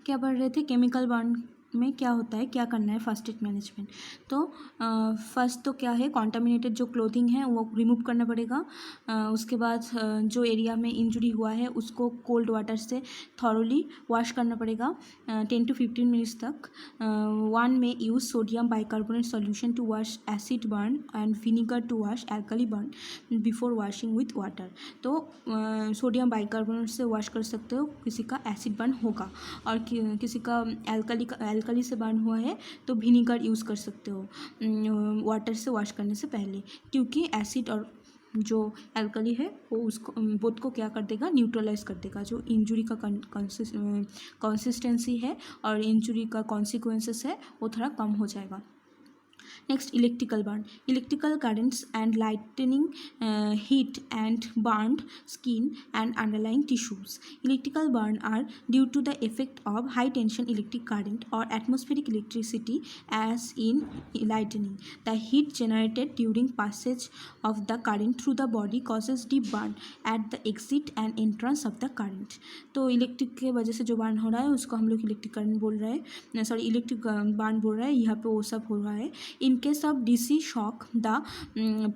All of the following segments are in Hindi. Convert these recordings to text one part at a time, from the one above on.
क्या पढ़ रहे थे, केमिकल बर्न में क्या होता है, क्या करना है, फर्स्ट एड मैनेजमेंट। तो फर्स्ट तो क्या है, कॉन्टामिनेटेड जो क्लोथिंग है वो रिमूव करना पड़ेगा। उसके बाद जो एरिया में इंजरी हुआ है उसको कोल्ड वाटर से थॉरोली वॉश करना पड़ेगा 10 to 15 मिनट्स तक। वन में use sodium bicarbonate solution to wash acid burn and vinegar to wash alkali burn before washing with water. तो सोडियम बाइकार्बोनेट से वॉश कर सकते हो, किसी का एसिड बर्न होगा, और किसी का एल्कली से बर्न हुआ है तो विनीगर यूज़ कर सकते हो वाटर से वॉश करने से पहले, क्योंकि एसिड और जो एल्कली है वो उसको बोथ को क्या कर देगा, न्यूट्रलाइज कर देगा। जो इंजुरी का कंसिस्टेंसी है और इंजुरी का कॉन्सिक्वेंसेस है वो थोड़ा कम हो जाएगा। Next, electrical burn. Electrical currents and lightning heat and burned skin and underlying tissues. Electrical burn are due to the effect of high tension electric current or atmospheric electricity as in lightning. The heat generated during passage of the current through the body causes deep burn at the exit and entrance of the current. तो इलेक्ट्रिक के वजह से जो बर्न हो रहा है उसको हम लोग इलेक्ट्रिक करंट बोल रहे हैं, सॉरी इलेक्ट्रिक बर्न बोल रहे हैं, यहाँ पे वो सब हो रहा है। In case of DC shock, the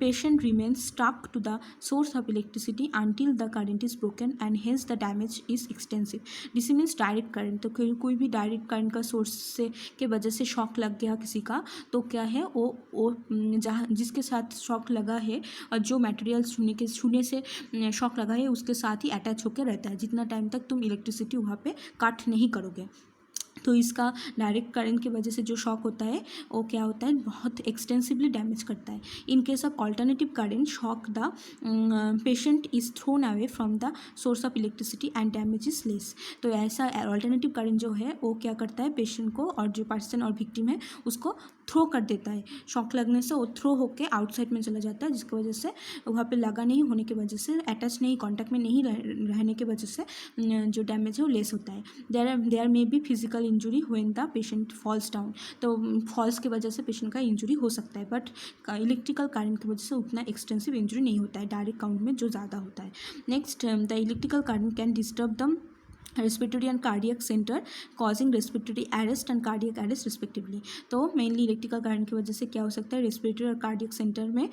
patient remains stuck to the source of electricity until the current is broken and hence the damage is extensive. DC means direct current। तो कोई भी डायरेक्ट करंट का सोर्स से के वजह से शॉक लग गया किसी का, तो क्या है वो जहाँ जिसके साथ शॉक लगा है और जो मटेरियल छूने से शॉक लगा है उसके साथ ही अटैच होकर रहता है, जितना टाइम तक तुम इलेक्ट्रिसिटी वहाँ पे काट नहीं करोगे। तो इसका डायरेक्ट करंट की वजह से जो शॉक होता है वो क्या होता है, बहुत एक्सटेंसिवली डैमेज करता है। In case of alternative current shock the patient is thrown away from the source of electricity and damage is less. तो ऐसा ऑल्टरनेटिव करंट जो है वो क्या करता है, पेशेंट को और जो पर्सन और विक्टिम है उसको थ्रो कर देता है। शॉक लगने से वो थ्रो होकर आउटसाइड में चला जाता है, जिसकी वजह से वहाँ पे लगा नहीं होने की वजह से, अटैच नहीं, कॉन्टैक्ट में नहीं रहने की वजह से जो डैमेज है वो लेस होता है। There may be physical injury when the patient falls down. तो फॉल्स की वजह से पेशेंट का इंजुरी हो सकता है, बट इलेक्ट्रिकल करंट की वजह से उतना एक्सटेंसिव इंजुरी नहीं होता है, डायरेक्ट काउंट में जो ज़्यादा होता है। Next, the electrical current can disturb the respiratory and cardiac centre causing respiratory arrest and cardiac arrest respectively. तो मेनली इलेक्ट्रिकल करंट की वजह से क्या हो सकता है, रेस्पिरेटरी और कार्डियक सेंटर में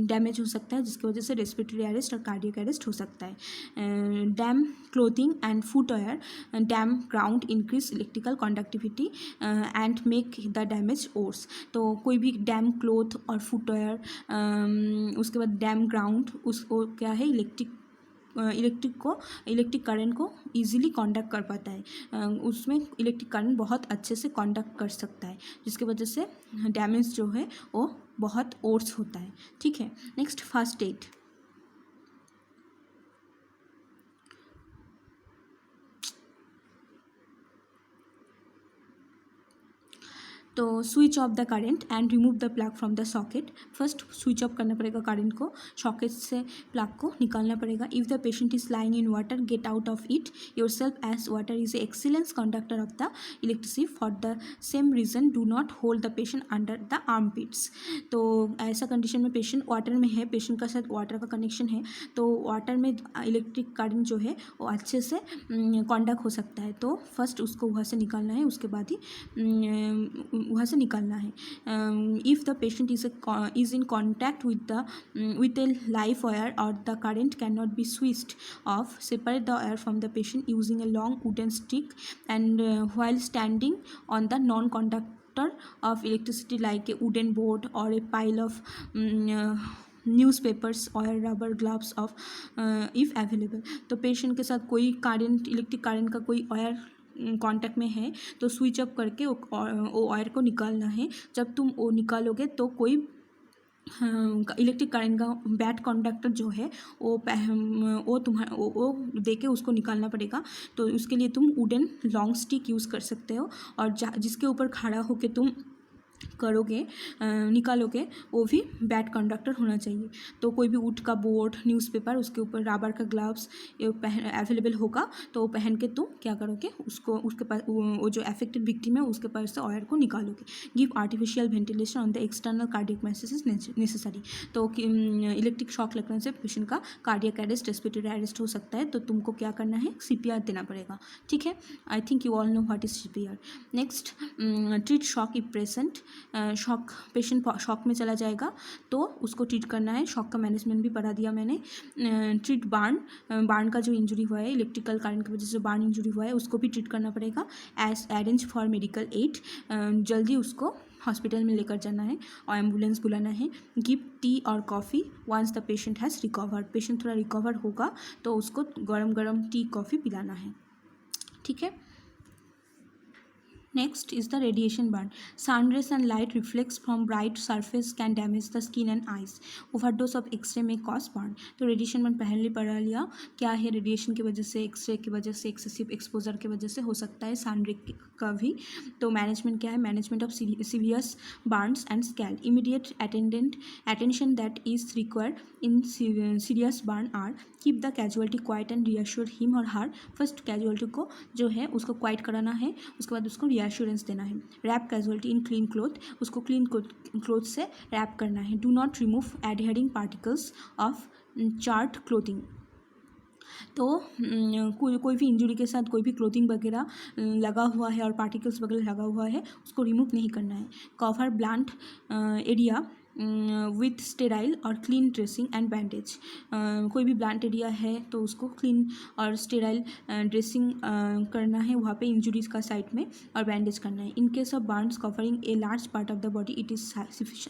डैमेज हो सकता है, जिसकी वजह से रेस्पिरेटरी अरेस्ट और कार्डियक अरेस्ट हो सकता है। Damp clothing and footwear, damp ground increase electrical conductivity and make the damage worse. तो कोई भी डैम क्लोथ और फुटवेयर, उसके बाद डैम ग्राउंड, उसको क्या है, इलेक्ट्रिक करंट को इजीली कंडक्ट कर पाता है, उसमें इलेक्ट्रिक करंट बहुत अच्छे से कंडक्ट कर सकता है, जिसकी वजह से डैमेज जो है वो बहुत वर्स होता है। ठीक है, नेक्स्ट, फर्स्ट एड। तो switch off the current and remove the plug from the socket. First switch off करना पड़ेगा करंट को, सॉकेट से प्लग को निकालना पड़ेगा। If the patient is lying in water, get out of it yourself as water is a excellence conductor of the electricity. For the same reason do not hold the patient under the armpits. तो ऐसा कंडीशन में पेशेंट वाटर में है, पेशेंट का साथ वाटर का कनेक्शन है, तो वाटर में इलेक्ट्रिक करंट जो है वो अच्छे से कंडक्ट हो सकता है। तो फर्स्ट उसको वहाँ से निकालना है, उसके बाद ही वहाँ से निकालना है। If the patient is in contact with a live wire और the current can not be switched off, separate the wire from the patient using a long wooden stick and while standing on the non conductor of electricity like a wooden board or a pile of newspapers और rubber gloves off if available. तो पेशेंट के साथ कोई करंट, इलेक्ट्रिक करंट का कोई वायर कांटेक्ट में है तो स्विच ऑफ करके वो वायर को निकालना है। जब तुम वो निकालोगे तो कोई इलेक्ट्रिक करंट का बैड कंडक्टर जो है वो तुम्हारा वो दे के उसको निकालना पड़ेगा। तो उसके लिए तुम वुडन लॉन्ग स्टिक यूज़ कर सकते हो, और जिसके ऊपर खड़ा होकर तुम करोगे निकालोगे वो भी बैड कंडक्टर होना चाहिए। तो कोई भी वुड का बोर्ड, न्यूज़पेपर, उसके ऊपर रबर का ग्लव्स अवेलेबल होगा तो वो पहन के तुम क्या करोगे, उसको उसके पास वो जो अफेक्टेड विक्टिम है उसके पास से ऑयर को निकालोगे। Give artificial ventilation on the external cardiac message is necessary. तो इलेक्ट्रिक शॉक लगने से पेशेंट का कार्डियक अरेस्ट, रेस्पिरेटरी अरेस्ट हो सकता है, तो तुमको क्या करना है, CPR देना पड़ेगा। ठीक है, I think you all know what is CPR। Next, treat shock if present. Shock, patient shock में चला जाएगा तो उसको ट्रीट करना है। शॉक का मैनेजमेंट भी पढ़ा दिया मैंने। ट्रीट बार्न का जो इंजरी हुआ है, इलेक्ट्रिकल करंट की वजह से बार्न इंजरी हुआ है, उसको भी ट्रीट करना पड़ेगा। As arrange for medical aid, जल्दी उसको हॉस्पिटल में लेकर जाना है और एम्बुलेंस बुलाना है। गिव टी और coffee once the patient has recovered. Patient थोड़ा रिकवर होगा तो उसको गरम गरम टी कॉफ़ी पिलाना है। ठीक है। Next is the radiation burn. Sun rays and light reflects from bright surface can damage the skin and eyes. Overdose of X-ray may cause burn. तो रेडिएशन बर्न पहले पढ़ा लिया क्या है। रेडिएशन की वजह से, एक्सरे की वजह से, एक्सेसिव एक्सपोजर की वजह से हो सकता है सन रे का भी। तो मैनेजमेंट क्या है, management of severe burns and scald. Immediate attention that is required in serious burn are keep the casualty quiet and reassure him or her. First casualty को जो है उसको क्वाइट कराना है, उसके बाद उसको रिएश्योरेंस देना है। Wrap casualty in clean cloth, उसको क्लीन क्लोथ से रैप करना है। Do not remove adhering particles of charred clothing. तो कोई भी इंजरी के साथ कोई भी क्लोथिंग वगैरह लगा हुआ है और पार्टिकल्स वगैरह लगा हुआ है उसको रिमूव नहीं करना है। Cover blunt area with sterile और क्लीन ड्रेसिंग एंड बैंडेज। कोई भी ब्लंट एरिया है तो उसको क्लीन और स्टेराइल ड्रेसिंग करना है वहाँ पे इंजुरीज का साइड में, और बैंडेज करना है। In case of burns covering a large part of the body it is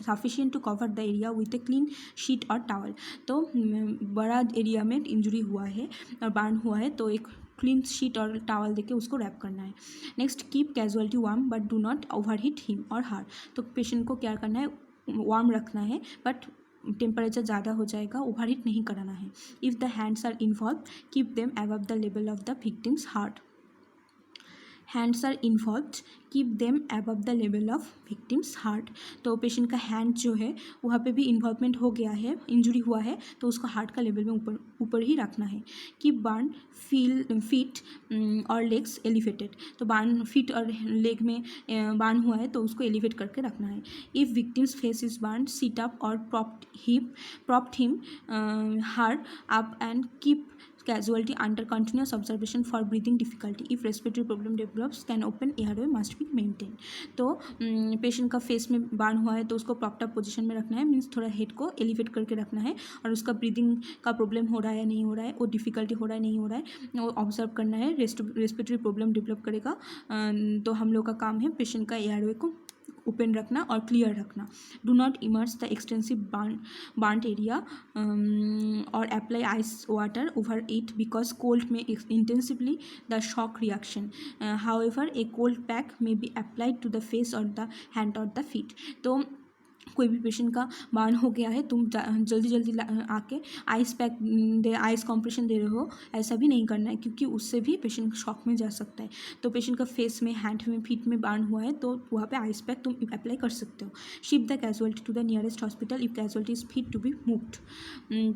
sufficient to cover the area with a clean sheet और टावल। तो बड़ा एरिया में इंजुरी हुआ है और बर्न हुआ है तो एक क्लीन शीट और टावल देके उसको रैप करना है। Next, keep casualty warm but do not overheat him और हर। तो पेशेंट को क्या करना है, वार्म रखना है बट टेम्परेचर ज़्यादा हो जाएगा, ओवरहीट नहीं कराना है। If the hands are involved keep them above the level of the victim's heart. Hands are involved keep them above the level of victim's heart. तो पेशेंट का हैंड जो है वहाँ पे भी इन्वॉल्वमेंट हो गया है, इंजुरी हुआ है, तो उसको हार्ट का लेवल में ऊपर ही रखना है। कीप बर्न फीट और लेग्स एलिवेटेड। तो बर्न फीट और लेग में बर्न हुआ है तो उसको एलिवेट करके रखना है। If victim's face is burn sit up और propped him her up and keep casualty under continuous observation for breathing difficulty. If respiratory problem develops can open airway must be maintained. तो पेशेंट का फेस में बर्न हुआ है तो उसको प्रॉप्ड अप पोजीशन में रखना है, मीन्स थोड़ा हेड को एलिवेट करके रखना है, और उसका ब्रीदिंग का प्रॉब्लम हो रहा है नहीं हो रहा है, वो डिफिकल्टी हो रहा है नहीं हो रहा है, वो ऑब्जर्व करना है। रेस्पिरेटरी प्रॉब्लम डेवलप करेगा तो हम लोग का काम है पेशेंट का एयरवे को ओपन रखना और क्लियर रखना। Do not immerse the extensive burnt area और apply ice water over it because cold may intensively the shock reaction. However a cold pack may be applied to the face और द हैंड और द फीट। तो कोई भी पेशेंट का बर्न हो गया है तुम जल्दी आके आइस पैक दे, आइस कॉम्प्रेशन दे रहे हो, ऐसा भी नहीं करना है क्योंकि उससे भी पेशेंट शॉक में जा सकता है। तो पेशेंट का फेस में, हैंड में, फीट में बर्न हुआ है तो वहाँ पे आइस पैक तुम अप्लाई कर सकते हो। Shift the casualty to the nearest hospital if casualty is fit to be moved.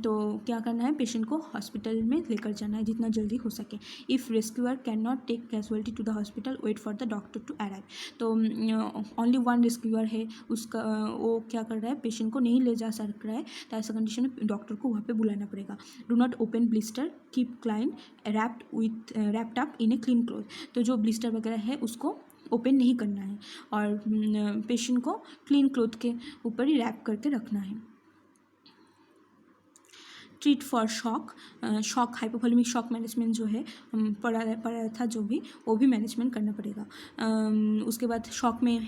तो क्या करना है, पेशेंट को हॉस्पिटल में लेकर जाना है जितना जल्दी हो सके। If rescuer can not take casualty to the hospital wait for the doctor to arrive. तो ओनली वन रेस्क्यूअर है, उसका वो क्या कर रहा है, पेशेंट को नहीं ले जा सक रहा है, तो ऐसा कंडीशन में डॉक्टर को वहाँ पे बुलाना पड़ेगा। Do not open blister keep client wrapped up in a clean cloth. तो जो ब्लिस्टर वगैरह है उसको ओपन नहीं करना है और पेशेंट को क्लीन क्लोथ के ऊपर ही रैप करके रखना है। Treat for shock hypovolemic shock management जो है पढ़ा था जो भी, वो भी मैनेजमेंट करना पड़ेगा। उसके बाद शॉक में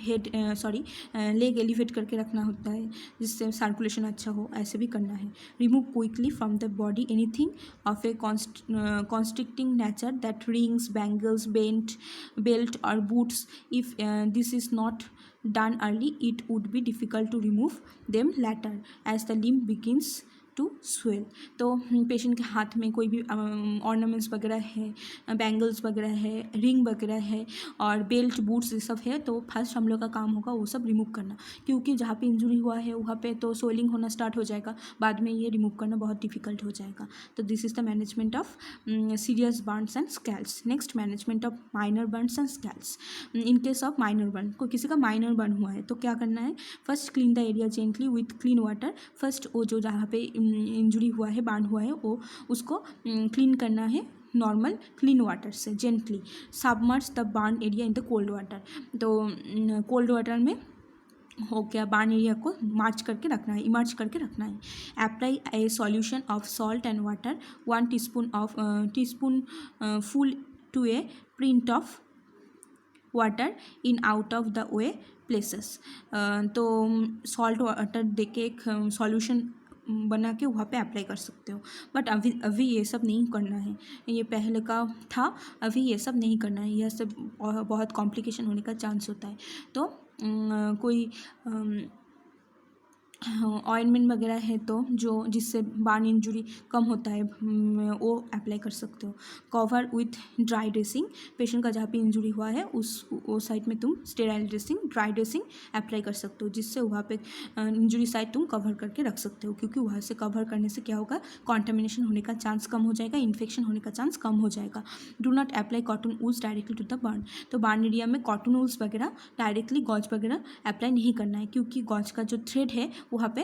लेग एलिवेट करके रखना होता है जिससे सर्कुलेशन अच्छा हो, ऐसे भी करना है। Remove quickly from the body anything of a constricting nature that rings, bangles, belt और boots. If this is not done early it would be difficult to remove them later as the limb begins to swell. तो पेशेंट के हाथ में कोई भी ऑर्नामेंट्स वगैरह है, बैंगल्स वगैरह है, रिंग वगैरह है और बेल्ट बूट्स ये सब है, तो फर्स्ट हम लोग का काम होगा वो सब रिमूव करना, क्योंकि जहाँ पे इंजरी हुआ है वहाँ पे तो स्वेलिंग होना स्टार्ट हो जाएगा, बाद में ये रिमूव करना बहुत डिफिकल्ट हो जाएगा। तो this is the management of serious burns and scalds. Next, management of minor burns and scalds. In case of minor burn, को किसी का माइनर बर्न हुआ है तो क्या करना है, first clean the area gently with clean water. First वो जो जहाँ पे इंजरी हुआ है, बर्न हुआ है, वो उसको क्लीन करना है नॉर्मल क्लीन वाटर से gently. Submerge the burn area in the cold water. तो कोल्ड वाटर में हो गया, बर्न एरिया को मार्च करके रखना है, इमर्ज करके रखना है। Apply a solution of salt and water 1 teaspoon full to a pint of water in out of the way places. तो सॉल्ट वाटर दे के एक सॉल्यूशन बना के वहाँ पे अप्लाई कर सकते हो, बट अभी ये सब नहीं करना है, ये पहले का था, अभी ये सब नहीं करना है, यह सब बहुत कॉम्प्लिकेशन होने का चांस होता है। तो कोई ऑइंटमेंट वगैरह है तो जो जिससे बर्न इंजरी कम होता है वो अप्लाई कर सकते हो। Cover with dry dressing, patient का जहाँ पे इंजरी हुआ है वो साइड में तुम sterile dressing, dry dressing apply कर सकते हो, जिससे वहाँ पे इंजरी साइड तुम कवर करके रख सकते हो, क्योंकि वहाँ से कवर करने से क्या होगा, कॉन्टामिनेशन होने का चांस कम हो जाएगा, इन्फेक्शन होने का चांस कम हो जाएगा। Do not apply cotton wools directly to the burn. तो बर्न एरिया में कॉटन वूल्स वगैरह डायरेक्टली गॉज वगैरह अप्लाई नहीं करना है, क्योंकि गॉज का जो थ्रेड है वहाँ पे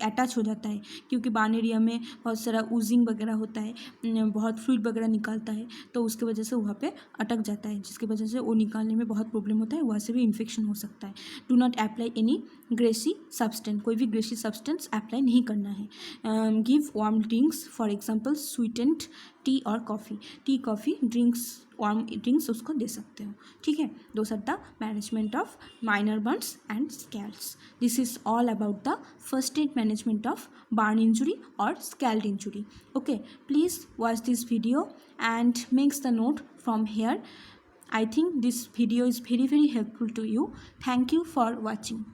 अटैच हो जाता है, क्योंकि बर्न एरिया में बहुत सारा ऊजिंग वगैरह होता है, बहुत फ्लूइड वगैरह निकलता है, तो उसके वजह से वहाँ पे अटक जाता है, जिसकी वजह से वो निकालने में बहुत प्रॉब्लम होता है, वहाँ से भी इन्फेक्शन हो सकता है। Do not apply any greasy substance, कोई भी ग्रेसी सब्सटेंस अप्लाई नहीं करना है। Give warm drinks, for example sweetened tea और coffee, tea coffee drinks, warm drinks उसको दे सकते हो, ठीक है। Those are the management of minor burns and scalds. This is all about the first aid management of burn injury or scald injury. Okay, please watch this video and makes the note from here. I think this video is very helpful to you. Thank you for watching.